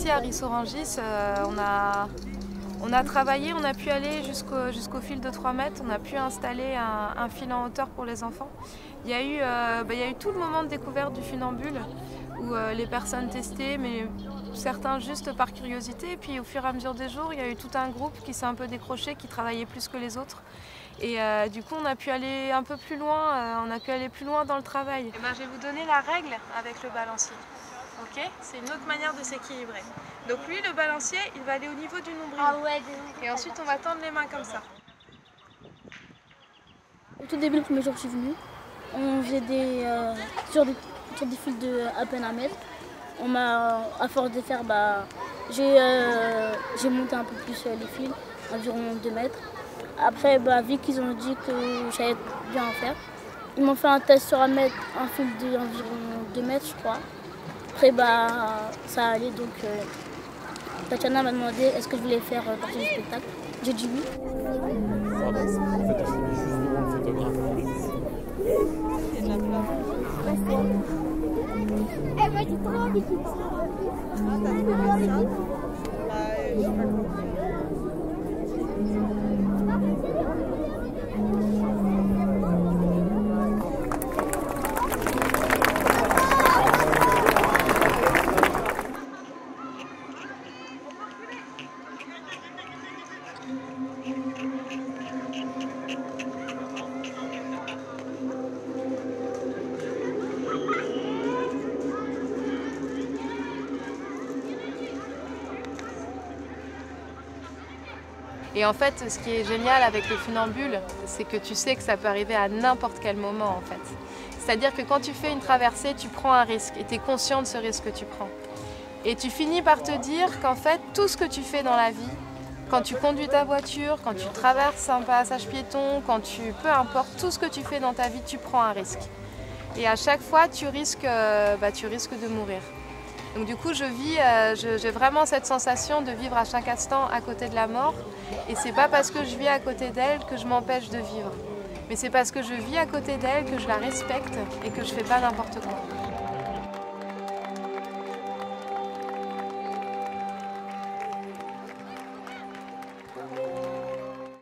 ici à Ris-Orangis, on a travaillé, on a pu aller jusqu'au fil de 3 mètres, on a pu installer un fil en hauteur pour les enfants. Il y a eu tout le moment de découverte du funambule où les personnes testaient, mais certains juste par curiosité. Et puis au fur et à mesure des jours, il y a eu tout un groupe qui s'est un peu décroché, qui travaillait plus que les autres. Et du coup, on a pu aller un peu plus loin, on a pu aller plus loin dans le travail. Et ben, je vais vous donner la règle avec le balancier. Ok, c'est une autre manière de s'équilibrer. Donc lui, le balancier, il va aller au niveau du nombril. Ah ouais, et ensuite, on va tendre les mains comme ça. Au tout début, le premier jour que je suis venue, on faisait sur des fils de à peine 1 mètre. On m'a, à force de faire, j'ai monté un peu plus les fils, environ 2 mètres. Après, vu qu'ils ont dit que j'allais bien en faire, ils m'ont fait un test sur 1 mètre, un fil d'environ 2 mètres, je crois. Après, ça allait, donc Tatiana m'a demandé est-ce que je voulais faire partie du spectacle. J'ai dit oui. Pardon, en fait, on finit juste devant le photographe. Il y a de la place. Eh ben, j'ai trop envie de ça. Ah, t'as fait ça? Je sais pas comment. Et en fait, ce qui est génial avec le funambule, c'est que tu sais que ça peut arriver à n'importe quel moment en fait. C'est-à-dire que quand tu fais une traversée, tu prends un risque et tu es conscient de ce risque que tu prends. Et tu finis par te dire qu'en fait, tout ce que tu fais dans la vie, quand tu conduis ta voiture, quand tu traverses un passage piéton, peu importe, tout ce que tu fais dans ta vie, tu prends un risque. Et à chaque fois, tu risques de mourir. Donc du coup, j'ai vraiment cette sensation de vivre à chaque instant à côté de la mort. Et c'est pas parce que je vis à côté d'elle que je m'empêche de vivre. Mais c'est parce que je vis à côté d'elle que je la respecte et que je fais pas n'importe quoi.